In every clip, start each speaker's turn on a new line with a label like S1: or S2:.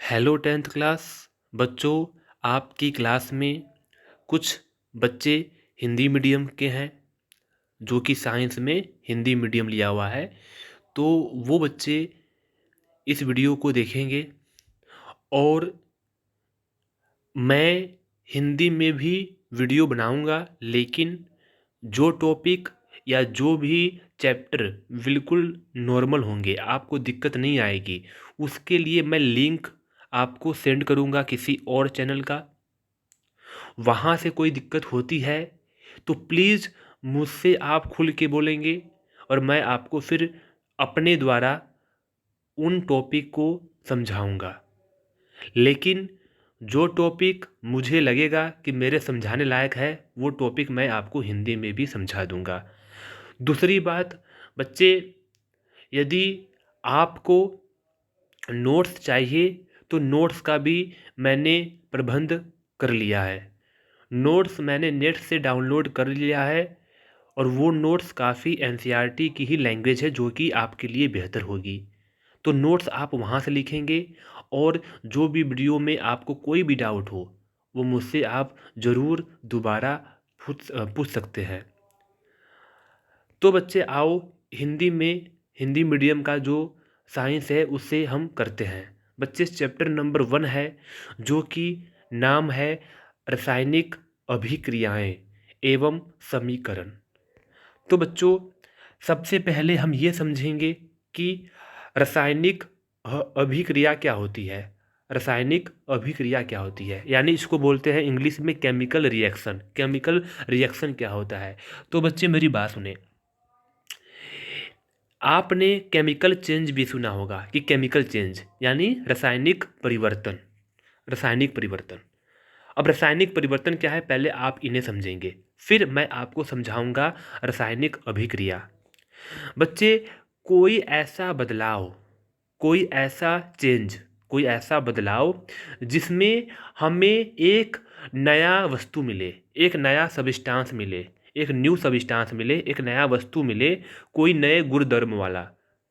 S1: Hello tenth class बच्चों। आपकी class में कुछ बच्चे हिंदी मीडियम के हैं जो कि साइंस में हिंदी मीडियम लिया हुआ है। तो वो बच्चे इस वीडियो को देखेंगे और मैं हिंदी में भी वीडियो बनाऊंगा, लेकिन जो टॉपिक या जो भी चैप्टर बिल्कुल नॉर्मल होंगे, आपको दिक्कत नहीं आएगी, उसके लिए मैं लिंक आपको सेंड करूंगा किसी और चैनल का। वहाँ से कोई दिक्कत होती है तो प्लीज़ मुझसे आप खुल के बोलेंगे और मैं आपको फिर अपने द्वारा उन टॉपिक को समझाऊंगा। लेकिन जो टॉपिक मुझे लगेगा कि मेरे समझाने लायक है, वो टॉपिक मैं आपको हिंदी में भी समझा दूंगा। दूसरी बात बच्चे, यदि आपको नोट्स चाहिए तो नोट्स का भी मैंने प्रबंध कर लिया है। नोट्स मैंने नेट से डाउनलोड कर लिया है और वो नोट्स काफ़ी एनसीईआरटी की ही लैंग्वेज है जो कि आपके लिए बेहतर होगी। तो नोट्स आप वहाँ से लिखेंगे और जो भी वीडियो में आपको कोई भी डाउट हो वो मुझसे आप ज़रूर दोबारा पूछ सकते हैं। तो बच्चे आओ, हिंदी मीडियम का जो साइंस है उससे हम करते हैं। बच्चे चैप्टर नंबर 1 है जो कि नाम है रासायनिक अभिक्रियाएं एवं समीकरण। तो बच्चों, सबसे पहले हम ये समझेंगे कि रासायनिक अभिक्रिया क्या होती है। रासायनिक अभिक्रिया क्या होती है यानी इसको बोलते हैं इंग्लिश में केमिकल रिएक्शन। केमिकल रिएक्शन क्या होता है? तो बच्चे मेरी बात सुने। आपने केमिकल चेंज भी सुना होगा कि केमिकल चेंज यानी रासायनिक परिवर्तन। रासायनिक परिवर्तन। अब रासायनिक परिवर्तन क्या है पहले आप इन्हें समझेंगे, फिर मैं आपको समझाऊंगा रासायनिक अभिक्रिया। बच्चे, कोई ऐसा बदलाव, कोई ऐसा चेंज, कोई ऐसा बदलाव जिसमें हमें एक नया वस्तु मिले, एक नया सब्सटेंस मिले, एक न्यू सब्सटेंस मिले, एक नया वस्तु मिले, कोई नए गुणधर्म वाला,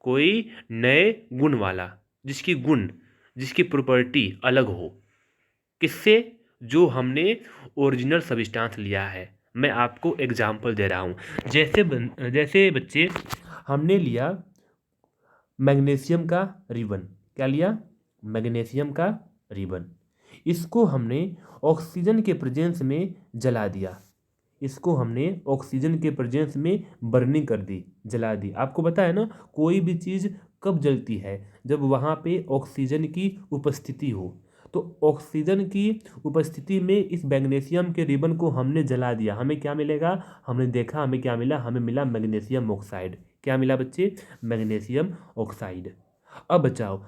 S1: कोई नए गुण वाला, जिसकी प्रॉपर्टी अलग हो, किससे? जो हमने ओरिजिनल सब्सटेंस लिया है। मैं आपको एग्जांपल दे रहा हूँ। जैसे बच्चे हमने लिया मैग्नीशियम का रिबन। क्या लिया? मैग्नीशियम का रिबन। इसको हमने ऑक्सीजन के प्रेजेंस में जला दिया। इसको हमने ऑक्सीजन के प्रेजेंस में बर्निंग कर दी, जला दी। आपको पता है ना, कोई भी चीज़ कब जलती है? जब वहाँ पे ऑक्सीजन की उपस्थिति हो। तो ऑक्सीजन की उपस्थिति में इस मैग्नीशियम के रिबन को हमने जला दिया, हमें क्या मिलेगा? हमने देखा हमें क्या मिला? हमें मिला मैग्नीशियम ऑक्साइड। क्या मिला बच्चे? Magnesium oxide. अब बचाओ,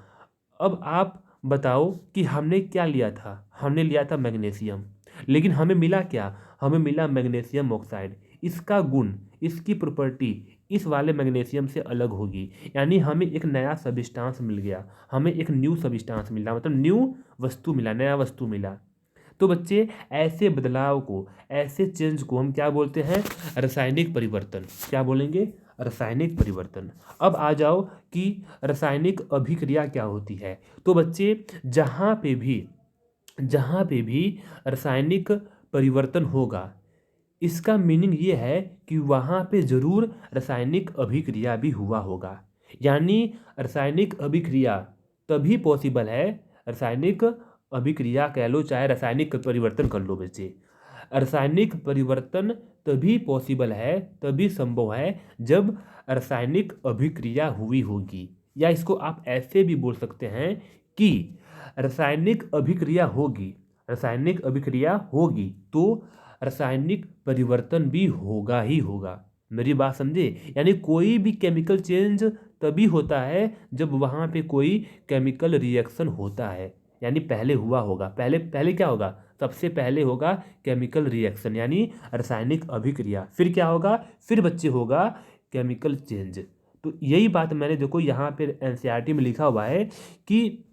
S1: अब आप बताओ कि हमने क्या लिया था? हमने लिया था मैग्नीशियम, लेकिन हमें मिला क्या? हमें मिला मैग्नीशियम ऑक्साइड। इसका गुण, इसकी प्रॉपर्टी इस वाले मैग्नीशियम से अलग होगी, यानी हमें एक नया सब्सटेंस मिल गया, हमें एक न्यू सब्सटेंस मिला, मतलब न्यू वस्तु मिला, नया वस्तु मिला। तो बच्चे, ऐसे बदलाव को, ऐसे चेंज को हम क्या बोलते हैं? रासायनिक परिवर्तन। क्या बोलेंगे? रासायनिक परिवर्तन। अब आ जाओ कि रासायनिक अभिक्रिया क्या होती है। तो बच्चे, जहाँ पे भी रासायनिक परिवर्तन होगा, इसका मीनिंग ये है कि वहाँ पे ज़रूर रासायनिक अभिक्रिया भी हुआ होगा। यानी रासायनिक अभिक्रिया तभी पॉसिबल है, रासायनिक अभिक्रिया कह लो चाहे रासायनिक परिवर्तन कर लो बच्चे, रासायनिक परिवर्तन तभी पॉसिबल है, तभी संभव है जब रासायनिक अभिक्रिया हुई होगी। या इसको आप ऐसे भी बोल सकते हैं कि रासायनिक अभिक्रिया होगी, रासायनिक अभिक्रिया होगी तो रासायनिक परिवर्तन भी होगा ही होगा। मेरी बात समझे? यानी कोई भी केमिकल चेंज तभी होता है जब वहाँ पे कोई केमिकल रिएक्शन होता है, यानी पहले हुआ होगा। पहले पहले क्या होगा? सबसे पहले होगा केमिकल रिएक्शन यानी रासायनिक अभिक्रिया। फिर क्या होगा? फिर बच्चे होगा केमिकल चेंज। तो यही बात मैंने देखो यहाँ पे एनसीईआरटी में लिखा हुआ है कि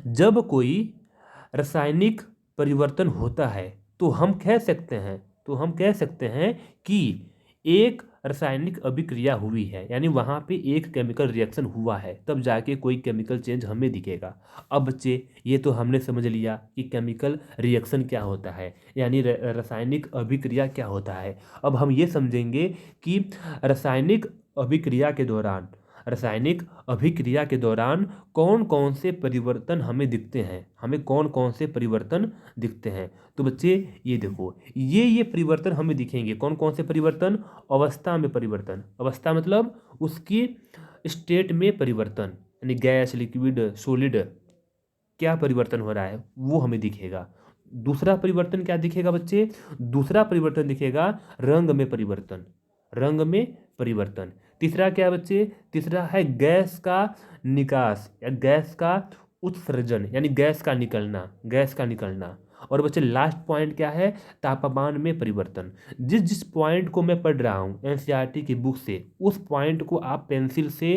S1: जब कोई रासायनिक परिवर्तन होता है तो हम कह सकते हैं कि एक रासायनिक अभिक्रिया हुई है, यानी वहाँ पे एक केमिकल रिएक्शन हुआ है, तब जाके कोई केमिकल चेंज हमें दिखेगा। अब बच्चे ये तो हमने समझ लिया कि केमिकल रिएक्शन क्या होता है, यानी रासायनिक अभिक्रिया क्या होता है। अब हम ये समझेंगे कि रासायनिक अभिक्रिया के दौरान रासायनिक अभिक्रिया के दौरान कौन कौन से परिवर्तन हमें दिखते हैं, हमें कौन कौन से परिवर्तन दिखते हैं। तो बच्चे ये देखो, ये परिवर्तन हमें दिखेंगे। कौन कौन से परिवर्तन? अवस्था में परिवर्तन। अवस्था मतलब उसकी स्टेट में परिवर्तन, यानी गैस, लिक्विड, सॉलिड, क्या परिवर्तन हो रहा है वो हमें दिखेगा। दूसरा परिवर्तन क्या दिखेगा बच्चे? दूसरा परिवर्तन दिखेगा रंग में परिवर्तन, रंग में परिवर्तन। तीसरा क्या है बच्चे? तीसरा है गैस का निकास या गैस का उत्सर्जन, यानी गैस का निकलना, गैस का निकलना। और बच्चे लास्ट पॉइंट क्या है? तापमान में परिवर्तन। जिस जिस पॉइंट को मैं पढ़ रहा हूँ एनसीईआरटी की बुक से, उस पॉइंट को आप पेंसिल से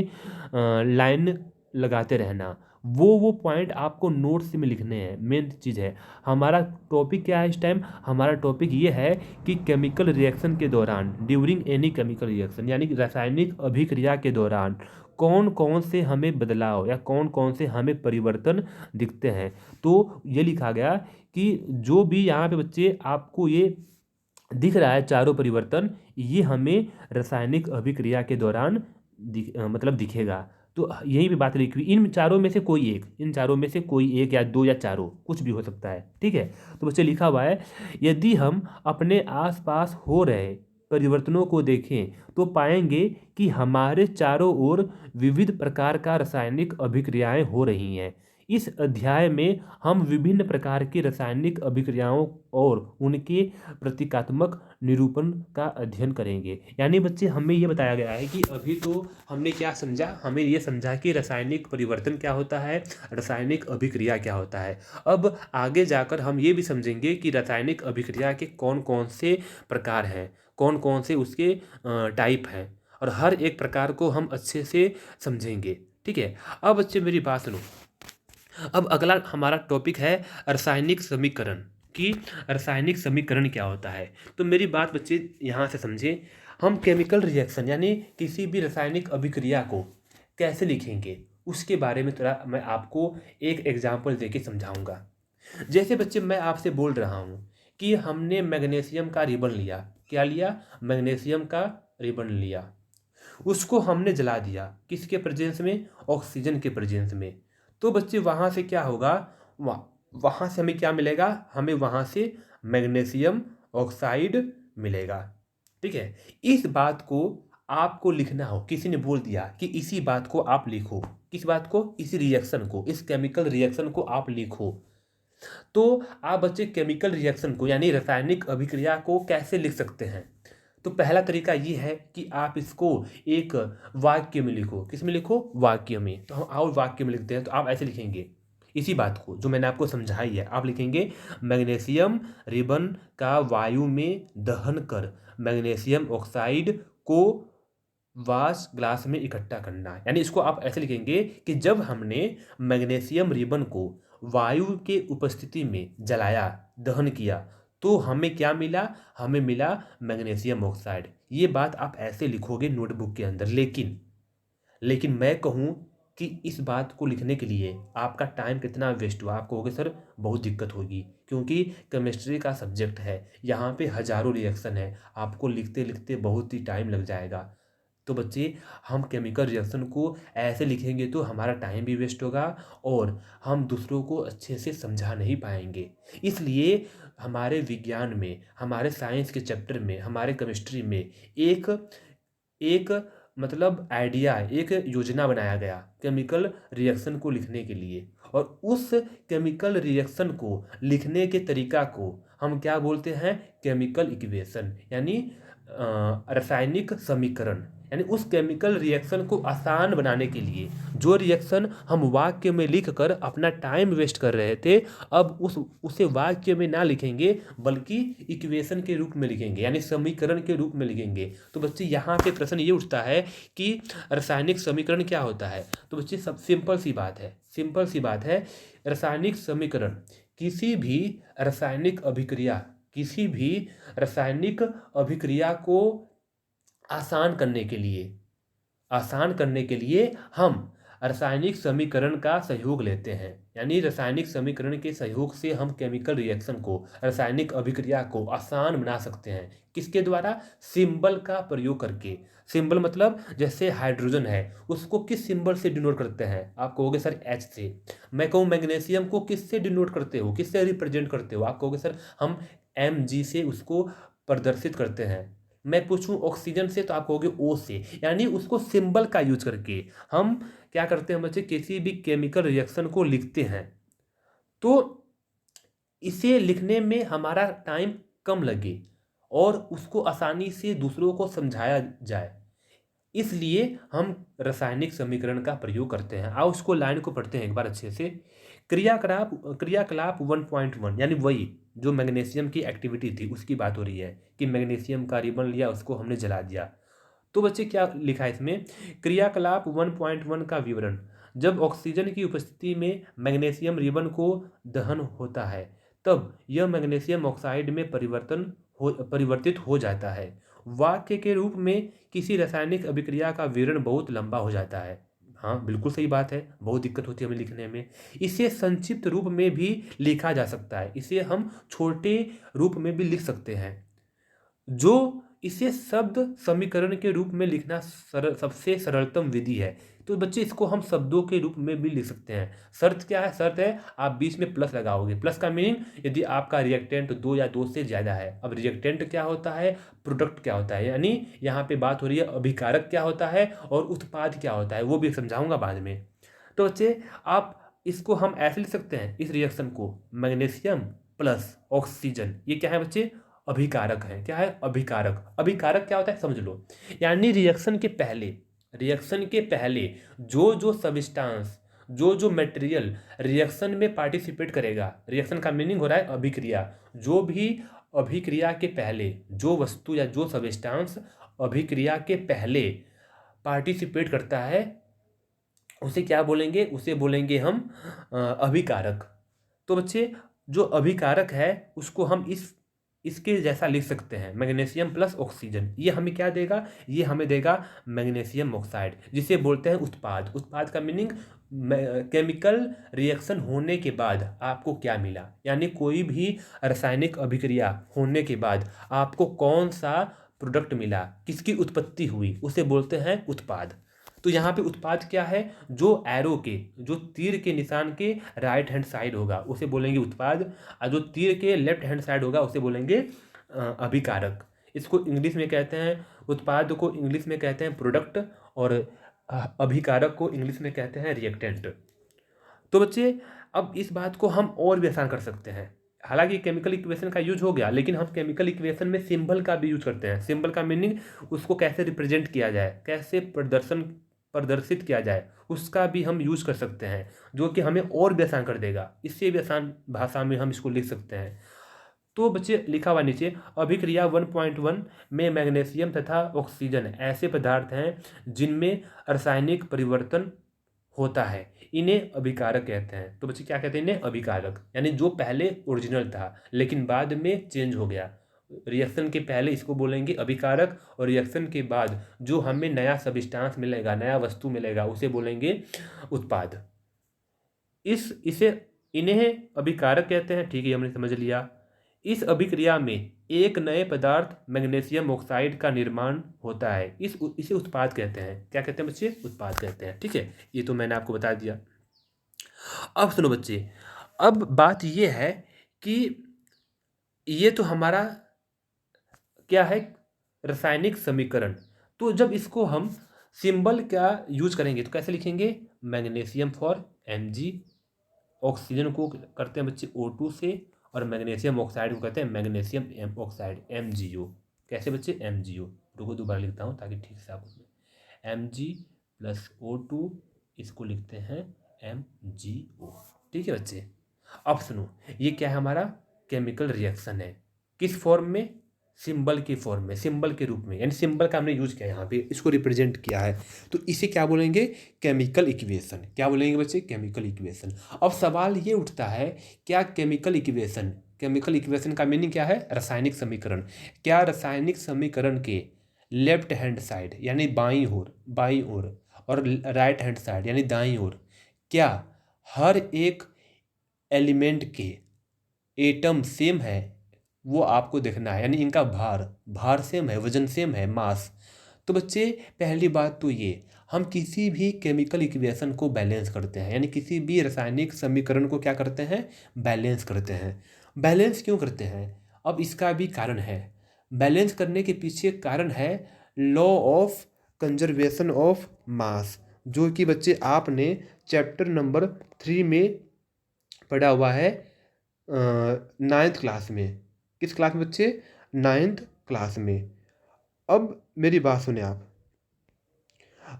S1: लाइन लगाते रहना। वो पॉइंट आपको नोट्स में लिखने हैं। मेन चीज़ है हमारा टॉपिक क्या है इस टाइम? हमारा टॉपिक ये है कि केमिकल रिएक्शन के दौरान, ड्यूरिंग एनी केमिकल रिएक्शन, यानी रासायनिक अभिक्रिया के दौरान कौन कौन से हमें बदलाव या कौन कौन से हमें परिवर्तन दिखते हैं। तो ये लिखा गया कि जो भी यहाँ पे बच्चे आपको ये दिख रहा है चारों परिवर्तन, ये हमें रासायनिक अभिक्रिया के दौरान मतलब दिखेगा। तो यही भी बात लिखी हुई, इन चारों में से कोई एक, इन चारों में से कोई एक या दो या चारों, कुछ भी हो सकता है। ठीक है, तो बच्चे लिखा हुआ है, यदि हम अपने आसपास हो रहे परिवर्तनों को देखें तो पाएंगे कि हमारे चारों ओर विविध प्रकार का रासायनिक अभिक्रियाएं हो रही हैं। इस अध्याय में हम विभिन्न प्रकार की रासायनिक अभिक्रियाओं और उनके प्रतीकात्मक निरूपण का अध्ययन करेंगे। यानी बच्चे हमें ये बताया गया है कि अभी तो हमने क्या समझा? हमें ये समझा कि रासायनिक परिवर्तन क्या होता है, रासायनिक अभिक्रिया क्या होता है। अब आगे जाकर हम ये भी समझेंगे कि रासायनिक अभिक्रिया के कौन कौन से प्रकार हैं, कौन कौन से उसके टाइप हैं, और हर एक प्रकार को हम अच्छे से समझेंगे। ठीक है, अब बच्चे मेरी बात सुनो। अब अगला हमारा टॉपिक है रासायनिक समीकरण, कि रासायनिक समीकरण क्या होता है। तो मेरी बात बच्चे यहाँ से समझे, हम केमिकल रिएक्शन यानी किसी भी रासायनिक अभिक्रिया को कैसे लिखेंगे उसके बारे में थोड़ा मैं आपको एक एग्जाम्पल देके समझाऊंगा। जैसे बच्चे मैं आपसे बोल रहा हूँ कि हमने मैग्नीशियम का रिबन लिया। क्या लिया? मैग्नीशियम का रिबन लिया। उसको हमने जला दिया, किसके प्रेजेंस में? ऑक्सीजन के प्रेजेंस में। तो बच्चे वहाँ से क्या होगा? वहाँ से हमें क्या मिलेगा? हमें वहाँ से मैग्नीशियम ऑक्साइड मिलेगा। ठीक है, इस बात को आपको लिखना हो, किसी ने बोल दिया कि इसी बात को आप लिखो। किस बात को? इस रिएक्शन को, इस केमिकल रिएक्शन को आप लिखो। तो आप बच्चे केमिकल रिएक्शन को यानी रासायनिक अभिक्रिया को कैसे लिख सकते हैं? तो पहला तरीका ये है कि आप इसको एक वाक्य में लिखो। किस में लिखो? वाक्य में। तो हम और वाक्य में लिखते हैं, तो आप ऐसे लिखेंगे इसी बात को जो मैंने आपको समझाई है। आप लिखेंगे मैग्नीशियम रिबन का वायु में दहन कर मैग्नीशियम ऑक्साइड को वाश ग्लास में इकट्ठा करना। यानी इसको आप ऐसे लिखेंगे कि जब हमने मैग्नीशियम रिबन को वायु के उपस्थिति में जलाया, दहन किया, तो हमें क्या मिला? हमें मिला मैग्नीशियम ऑक्साइड। ये बात आप ऐसे लिखोगे नोटबुक के अंदर। लेकिन मैं कहूँ कि इस बात को लिखने के लिए आपका टाइम कितना वेस्ट हुआ? आप कहोगे सर बहुत दिक्कत होगी, क्योंकि केमिस्ट्री का सब्जेक्ट है, यहाँ पे हजारों रिएक्शन है, आपको लिखते लिखते बहुत ही टाइम लग जाएगा। तो बच्चे हम केमिकल रिएक्शन को ऐसे लिखेंगे तो हमारा टाइम भी वेस्ट होगा और हम दूसरों को अच्छे से समझा नहीं पाएंगे। इसलिए हमारे विज्ञान में, हमारे साइंस के चैप्टर में, हमारे केमिस्ट्री में एक एक मतलब आइडिया, एक योजना बनाया गया केमिकल रिएक्शन को लिखने के लिए। और उस केमिकल रिएक्शन को लिखने के तरीका को हम क्या बोलते हैं? केमिकल इक्वेशन, यानी रासायनिक समीकरण। यानी उस केमिकल रिएक्शन को आसान बनाने के लिए जो रिएक्शन हम वाक्य में लिखकर अपना टाइम वेस्ट कर रहे थे, अब उसे वाक्य में ना लिखेंगे बल्कि इक्वेशन के रूप में लिखेंगे, यानी समीकरण के रूप में लिखेंगे। तो बच्चे यहाँ पे प्रश्न ये उठता है कि रासायनिक समीकरण क्या होता है? तो बच्चे सब सिंपल सी बात है, सिंपल सी बात है। रासायनिक समीकरण किसी भी रासायनिक अभिक्रिया, किसी भी रासायनिक अभिक्रिया को आसान करने के लिए हम रासायनिक समीकरण का सहयोग लेते हैं। यानी रासायनिक समीकरण के सहयोग से हम केमिकल रिएक्शन को, रासायनिक अभिक्रिया को आसान बना सकते हैं। किसके द्वारा? सिंबल का प्रयोग करके। सिंबल मतलब जैसे हाइड्रोजन है, उसको किस सिंबल से डिनोट करते हैं? आप कहोगे सर H से। मैं कहूँ मैग्नीशियम को किससे डिनोट करते हो, किससे रिप्रेजेंट करते हो? आप कहोगे सर हम Mg से उसको प्रदर्शित करते हैं। मैं पूछूं ऑक्सीजन से तो आप कहोगे O से। यानी उसको सिंबल का यूज करके हम क्या करते हैं बच्चे, किसी भी केमिकल रिएक्शन को लिखते हैं। तो इसे लिखने में हमारा टाइम कम लगे और उसको आसानी से दूसरों को समझाया जाए, इसलिए हम रासायनिक समीकरण का प्रयोग करते हैं। आओ उसको लाइन को पढ़ते हैं एक बार अच्छे से। क्रियाकलाप 1.1 यानी वही जो मैग्नीशियम की एक्टिविटी थी उसकी बात हो रही है कि मैग्नीशियम का रिबन लिया, उसको हमने जला दिया। तो बच्चे क्या लिखा है इसमें? क्रियाकलाप 1.1 का विवरण। जब ऑक्सीजन की उपस्थिति में मैग्नीशियम रिबन को दहन होता है तब यह मैग्नीशियम ऑक्साइड में परिवर्तित हो जाता है। वाक्य के रूप में किसी रासायनिक अभिक्रिया का विवरण बहुत लंबा हो जाता है। हाँ बिल्कुल सही बात है, बहुत दिक्कत होती है हमें लिखने में। इसे संक्षिप्त रूप में भी लिखा जा सकता है, इसे हम छोटे रूप में भी लिख सकते हैं। जो इसे शब्द समीकरण के रूप में लिखना सबसे सरलतम विधि है। तो बच्चे इसको हम शब्दों के रूप में भी लिख सकते हैं। शर्त क्या है? शर्त है आप बीच में प्लस लगाओगे। प्लस का मीनिंग यदि आपका रिएक्टेंट 2 या 2 से ज़्यादा है। अब रिएक्टेंट क्या होता है, प्रोडक्ट क्या होता है, यानी यहाँ पे बात हो रही है अभिकारक क्या होता है और उत्पाद क्या होता है, वो भी समझाऊंगा बाद में। तो बच्चे आप इसको हम ऐसे लिख सकते हैं, इस रिएक्शन को मैग्नीशियम प्लस ऑक्सीजन, ये क्या है बच्चे? अभिकारक है। क्या है? अभिकारक। अभिकारक क्या होता है समझ लो। यानी रिएक्शन के पहले जो जो सबस्टांस, जो जो मटेरियल रिएक्शन में पार्टिसिपेट करेगा, रिएक्शन का मीनिंग हो रहा है अभिक्रिया, जो भी अभिक्रिया के पहले जो वस्तु या जो सबस्टांस अभिक्रिया के पहले पार्टिसिपेट करता है उसे क्या बोलेंगे? उसे बोलेंगे हम अभिकारक। तो बच्चे जो अभिकारक है उसको हम इसके जैसा लिख सकते हैं, मैग्नीशियम प्लस ऑक्सीजन। ये हमें क्या देगा? ये हमें देगा मैग्नीशियम ऑक्साइड, जिसे बोलते हैं उत्पाद। उत्पाद का मीनिंग केमिकल रिएक्शन होने के बाद आपको क्या मिला, यानी कोई भी रासायनिक अभिक्रिया होने के बाद आपको कौन सा प्रोडक्ट मिला, किसकी उत्पत्ति हुई, उसे बोलते हैं उत्पाद। तो यहाँ पे उत्पाद क्या है? जो एरो के, जो तीर के निशान के राइट हैंड साइड होगा उसे बोलेंगे उत्पाद, और जो तीर के लेफ्ट हैंड साइड होगा उसे बोलेंगे अभिकारक। इसको इंग्लिश में कहते हैं, उत्पाद को इंग्लिश में कहते हैं प्रोडक्ट, और अभिकारक को इंग्लिश में कहते हैं रिएक्टेंट। तो बच्चे अब इस बात को हम और भी आसान कर सकते हैं। हालांकि केमिकल इक्वेशन का यूज हो गया, लेकिन हम केमिकल इक्वेशन में सिंबल का भी यूज करते हैं। सिंबल का मीनिंग उसको कैसे रिप्रेजेंट किया जाए, कैसे प्रदर्शित किया जाए, उसका भी हम यूज कर सकते हैं, जो कि हमें और भी आसान कर देगा। इससे भी आसान भाषा में हम इसको लिख सकते हैं। तो बच्चे लिखा हुआ नीचे, अभिक्रिया 1.1 में मैग्नीशियम तथा ऑक्सीजन ऐसे पदार्थ हैं जिनमें रासायनिक परिवर्तन होता है, इन्हें अभिकारक कहते हैं। तो बच्चे क्या कहते हैं? इन्हें अभिकारक, यानी जो पहले ओरिजिनल था लेकिन बाद में चेंज हो गया। रिएक्शन के पहले इसको बोलेंगे अभिकारक, और रिएक्शन के बाद जो हमें नया सबस्टांस मिलेगा, नया वस्तु मिलेगा, उसे बोलेंगे उत्पाद। इसे इन्हें अभिकारक कहते हैं। ठीक है, हमने समझ लिया। इस अभिक्रिया में एक नए पदार्थ मैग्नीशियम ऑक्साइड का निर्माण होता है, इसे उत्पाद कहते हैं। क्या कहते हैं बच्चे? उत्पाद कहते हैं। ठीक है, ये तो मैंने आपको बता दिया। अब सुनो बच्चे, अब बात ये है कि ये तो हमारा क्या है? रासायनिक समीकरण। तो जब इसको हम सिंबल क्या यूज करेंगे तो कैसे लिखेंगे? मैग्नीशियम फॉर Mg, ऑक्सीजन को करते हैं बच्चे O2 से, और मैग्नीशियम ऑक्साइड को कहते हैं मैग्नीशियम ऑक्साइड MgO। कैसे बच्चे? MgO। रुको दोबारा लिखता हूँ ताकि ठीक से आप उसमें Mg प्लस O2, इसको लिखते हैं MgO। ठीक है बच्चे, अब सुनो, ये क्या है? हमारा केमिकल रिएक्शन है। किस फॉर्म में? सिंबल की फॉर्म में, सिंबल के रूप में, यानी सिंबल का हमने यूज किया यहाँ पे, इसको रिप्रेजेंट किया है। तो इसे क्या बोलेंगे? Chemical equation. क्या बोलेंगे बच्चे? Chemical equation. अब सवाल ये उठता है, क्या केमिकल इक्वेशन का मीनिंग क्या है? रासायनिक समीकरण। क्या रासायनिक समीकरण के लेफ्ट हैंड साइड यानी बाईं ओर और राइट हैंड साइड यानी दाईं ओर, क्या हर एक एलिमेंट के एटम सेम है, वो आपको देखना है। यानी इनका भार सेम है, वजन सेम है, मास। तो बच्चे पहली बात तो ये, हम किसी भी केमिकल इक्वेशन को बैलेंस करते हैं, यानी किसी भी रासायनिक समीकरण को क्या करते हैं, बैलेंस करते हैं। बैलेंस क्यों करते हैं, अब इसका भी कारण है। बैलेंस करने के पीछे कारण है law of conservation of mass, जो कि बच्चे आपने चैप्टर नंबर 3 में पढ़ा हुआ है, 9th क्लास में। किस क्लास में बच्चे, 9th क्लास में। अब मेरी बात सुने आप,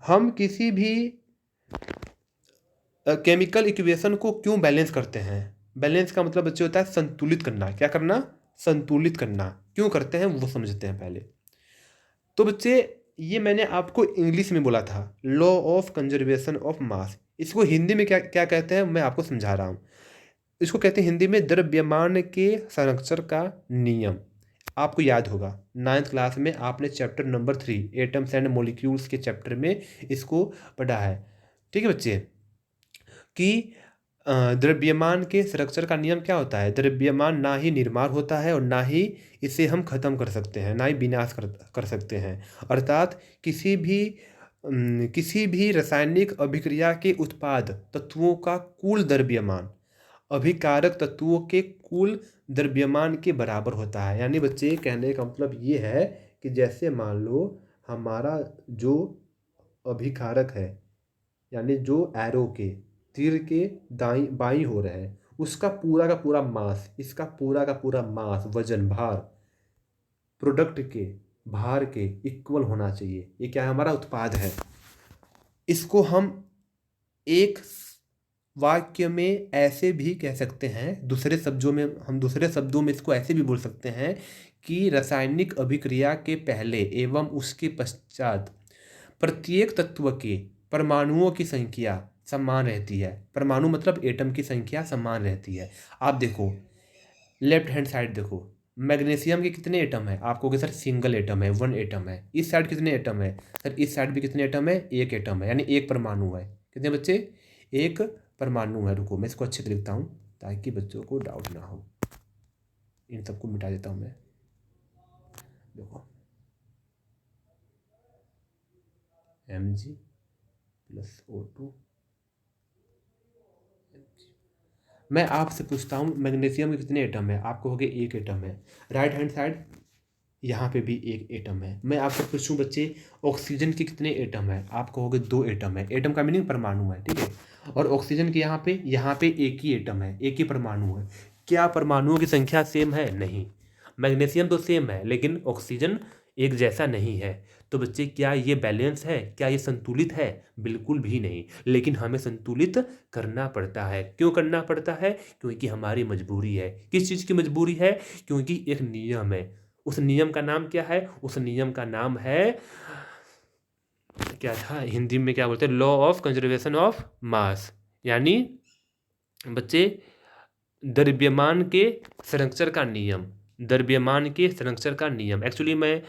S1: हम किसी भी केमिकल इक्वेशन को क्यों बैलेंस करते हैं। बैलेंस का मतलब बच्चे होता है संतुलित करना। क्या करना, संतुलित करना। क्यों करते हैं वो समझते हैं पहले। तो बच्चे ये मैंने आपको इंग्लिश में बोला था, law of conservation of mass. इसको हिंदी में क्या क्या कहते हैं मैं आपको समझा रहा हूँ। इसको कहते हैं हिंदी में द्रव्यमान के संरक्षण का नियम। आपको याद होगा 9th क्लास में आपने chapter number 3 atoms and molecules के चैप्टर में इसको पढ़ा है। ठीक है बच्चे, कि द्रव्यमान के संरक्षण का नियम क्या होता है। द्रव्यमान ना ही निर्माण होता है और ना ही इसे हम खत्म कर सकते हैं, ना ही विनाश कर सकते हैं। अर्थात किसी भी रासायनिक अभिक्रिया के उत्पाद तत्वों का कुल द्रव्यमान अभिकारक तत्वों के कुल द्रव्यमान के बराबर होता है। यानी बच्चे कहने का मतलब ये है कि जैसे मान लो हमारा जो अभिकारक है, यानी जो एरो के तीर के बाईं हो रहा है, उसका पूरा का पूरा मास, इसका पूरा का पूरा मास, वजन, भार, प्रोडक्ट के भार के इक्वल होना चाहिए। ये क्या है, हमारा उत्पाद है। इसको हम एक वाक्य में ऐसे भी कह सकते हैं, दूसरे शब्दों में इसको ऐसे भी बोल सकते हैं कि रासायनिक अभिक्रिया के पहले एवं उसके पश्चात प्रत्येक तत्व के परमाणुओं की संख्या समान रहती है। परमाणु मतलब एटम की संख्या समान रहती है। आप देखो लेफ्ट हैंड साइड देखो, मैग्नीशियम के कितने एटम है, आप कहोगे सर सिंगल एटम है, 1 एटम है। इस साइड कितने एटम है, सर इस साइड भी कितने एटम है, 1 एटम है, यानी एक परमाणु है। कितने बच्चे, एक परमाणु है। रुको मैं इसको अच्छे से लिखता हूँ ताकि बच्चों को डाउट ना हो। इन सबको मिटा देता हूँ मैं। देखो Mg+O2। मैं आपसे पूछता हूँ मैग्नीशियम के कितने एटम है, आप कहोगे 1 एटम है। राइट हैंड साइड यहाँ पे भी 1 एटम है। मैं आपसे पूछूं बच्चे ऑक्सीजन के कितने एटम है, आप कहोगे 2 एटम है। एटम का मीनिंग परमाणु है, ठीक है। और ऑक्सीजन के यहाँ पे 1 ही एटम है, 1 ही परमाणु है। क्या परमाणुओं की संख्या सेम है, नहीं। मैग्नीशियम तो सेम है लेकिन ऑक्सीजन एक जैसा नहीं है। तो बच्चे क्या ये बैलेंस है, क्या ये संतुलित है, बिल्कुल भी नहीं। लेकिन हमें संतुलित करना पड़ता है। क्यों करना पड़ता है, क्योंकि हमारी मजबूरी है। किस चीज़ की मजबूरी है, क्योंकि एक नियम है। उस नियम का नाम क्या है, उस नियम का नाम है, क्या था हिंदी में क्या बोलते हैं, law of conservation of mass. यानी बच्चे द्रव्यमान के संरक्षण का नियम, द्रव्यमान के संरक्षण का नियम। एक्चुअली मैं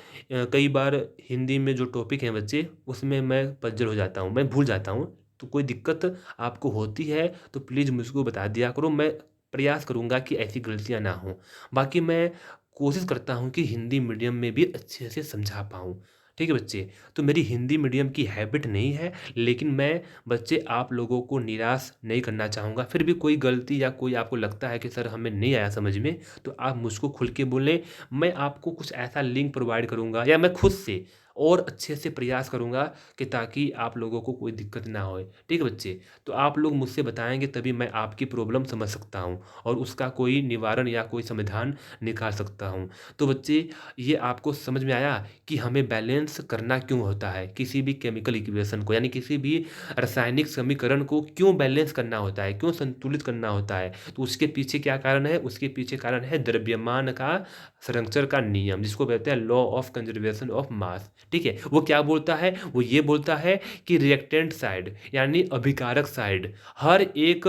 S1: कई बार हिंदी में जो टॉपिक है बच्चे उसमें मैं पजल हो जाता हूँ, मैं भूल जाता हूँ। तो कोई दिक्कत आपको होती है तो प्लीज़ मुझको बता दिया करो, मैं प्रयास करूँगा कि ऐसी गलतियाँ ना हों। बाकी मैं कोशिश करता हूँ कि हिंदी मीडियम में भी अच्छे से समझा पाऊँ। ठीक है बच्चे, तो मेरी हिंदी मीडियम की हैबिट नहीं है, लेकिन मैं बच्चे आप लोगों को निराश नहीं करना चाहूँगा। फिर भी कोई गलती या कोई आपको लगता है कि सर हमें नहीं आया समझ में, तो आप मुझको खुल के बोलें। मैं आपको कुछ ऐसा लिंक प्रोवाइड करूँगा या मैं खुद से और अच्छे से प्रयास करूँगा कि ताकि आप लोगों को कोई दिक्कत ना होए। ठीक है बच्चे, तो आप लोग मुझसे बताएंगे तभी मैं आपकी प्रॉब्लम समझ सकता हूँ और उसका कोई निवारण या कोई समाधान निकाल सकता हूँ। तो बच्चे ये आपको समझ में आया कि हमें बैलेंस करना क्यों होता है, किसी भी केमिकल इक्वेशन को, यानी किसी भी रासायनिक समीकरण को क्यों बैलेंस करना होता है, क्यों संतुलित करना होता है। तो उसके पीछे क्या कारण है, उसके पीछे कारण है द्रव्यमान का संरक्षण का नियम, जिसको कहते हैं law of conservation of mass. ठीक है, वो क्या बोलता है, वो ये बोलता है कि रिएक्टेंट साइड यानी अभिकारक साइड, हर एक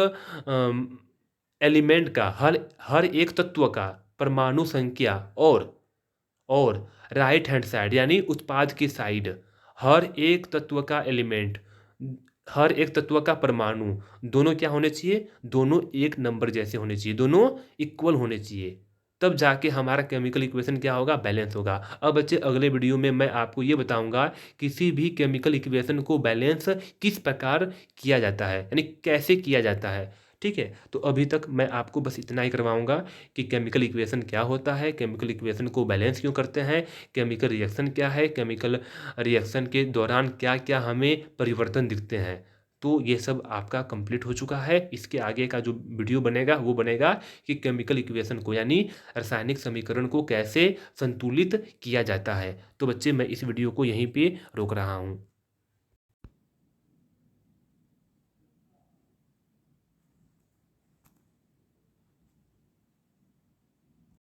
S1: एलिमेंट का, हर एक तत्व का परमाणु संख्या और राइट हैंड साइड यानी उत्पाद की साइड हर एक तत्व का एलिमेंट, हर एक तत्व का परमाणु दोनों क्या होने चाहिए, दोनों एक नंबर जैसे होने चाहिए, दोनों इक्वल होने चाहिए, तब जाके हमारा केमिकल इक्वेशन क्या होगा, बैलेंस होगा। अब बच्चे अगले वीडियो में मैं आपको ये बताऊंगा किसी भी केमिकल इक्वेशन को बैलेंस किस प्रकार किया जाता है, यानी कैसे किया जाता है। ठीक है, तो अभी तक मैं आपको बस इतना ही करवाऊंगा कि केमिकल इक्वेशन क्या होता है, केमिकल इक्वेशन को बैलेंस क्यों करते हैं, केमिकल रिएक्शन क्या है, केमिकल रिएक्शन के दौरान क्या क्या हमें परिवर्तन दिखते हैं। तो ये सब आपका कंप्लीट हो चुका है। इसके आगे का जो वीडियो बनेगा वो बनेगा कि केमिकल इक्वेशन को यानी रासायनिक समीकरण को कैसे संतुलित किया जाता है। तो बच्चे मैं इस वीडियो को यहीं पे रोक रहा हूँ।